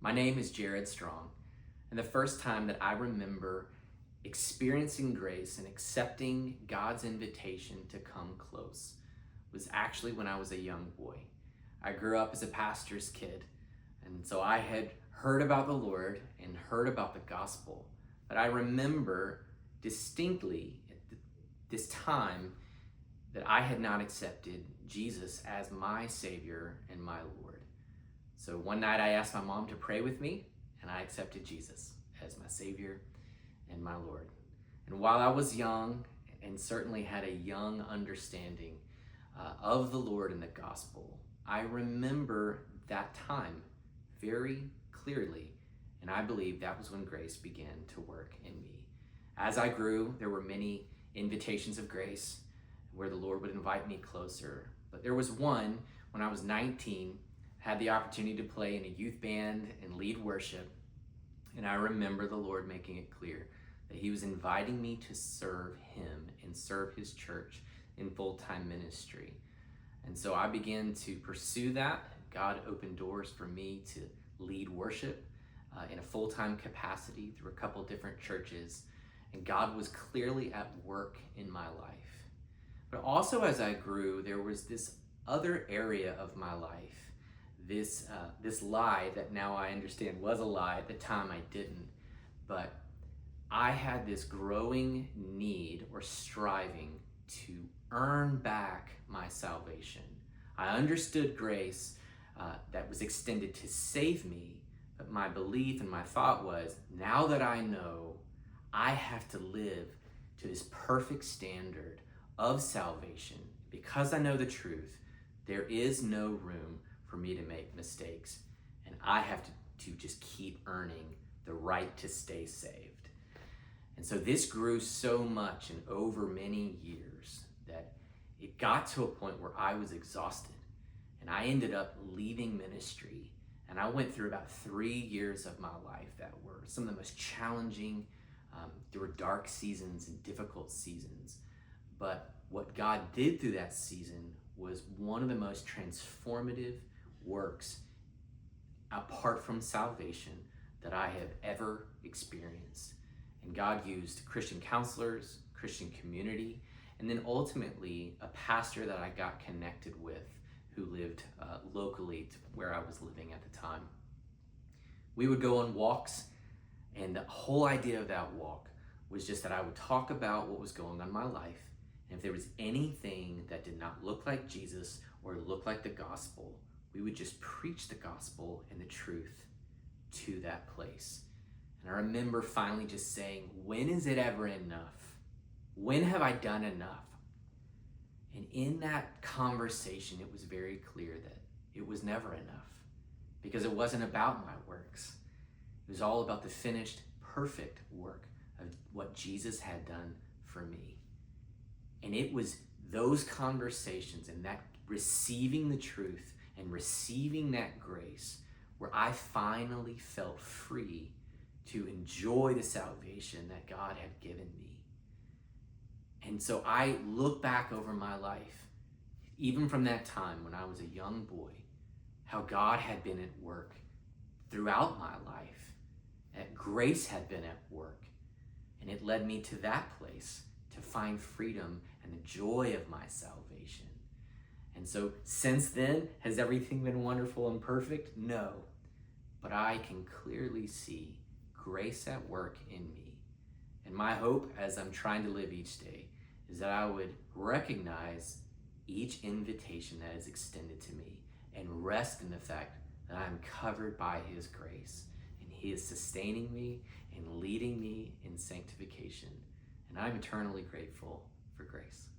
My name is Jared Strong, and the first time that I remember experiencing grace and accepting God's invitation to come close was actually when I was a young boy. I grew up as a pastor's kid, and so I had heard about the Lord and heard about the gospel. But I remember distinctly at this time that I had not accepted Jesus as my Savior and my Lord. So one night I asked my mom to pray with me, and I accepted Jesus as my Savior and my Lord. And while I was young and certainly had a young understanding of the Lord and the gospel, I remember that time very clearly, and I believe that was when grace began to work in me. As I grew, there were many invitations of grace where the Lord would invite me closer. But there was one when I was 19, had the opportunity to play in a youth band and lead worship. And I remember the Lord making it clear that He was inviting me to serve Him and serve His church in full-time ministry. And so I began to pursue that. God opened doors for me to lead worship in a full-time capacity through a couple different churches. And God was clearly at work in my life. But also as I grew, there was this other area of my life, this lie that now I understand was a lie. At the time I didn't, but I had this growing need or striving to earn back my salvation. I understood grace that was extended to save me, but my belief and my thought was, now that I know, I have to live to this perfect standard of salvation. Because I know the truth, there is no room for me to make mistakes, and I have to just keep earning the right to stay saved. And so this grew so much and over many years that it got to a point where I was exhausted, and I ended up leaving ministry. And I went through about 3 years of my life that were some of the most challenging. There were dark seasons and difficult seasons, but what God did through that season was one of the most transformative works apart from salvation that I have ever experienced. And God used Christian counselors, Christian community, and then ultimately a pastor that I got connected with who lived locally to where I was living at the time. We would go on walks, and the whole idea of that walk was just that I would talk about what was going on in my life, and if there was anything that did not look like Jesus or look like the gospel, we would just preach the gospel and the truth to that place. And I remember finally just saying, when is it ever enough? When have I done enough? And in that conversation, it was very clear that it was never enough, because it wasn't about my works. It was all about the finished, perfect work of what Jesus had done for me. And it was those conversations and that receiving the truth and receiving that grace where I finally felt free to enjoy the salvation that God had given me. And so I look back over my life, even from that time when I was a young boy, how God had been at work throughout my life, that grace had been at work, and it led me to that place to find freedom and the joy of my salvation. And so since then, has everything been wonderful and perfect? No. But I can clearly see grace at work in me. And my hope as I'm trying to live each day is that I would recognize each invitation that is extended to me and rest in the fact that I'm covered by His grace, and He is sustaining me and leading me in sanctification. And I'm eternally grateful for grace.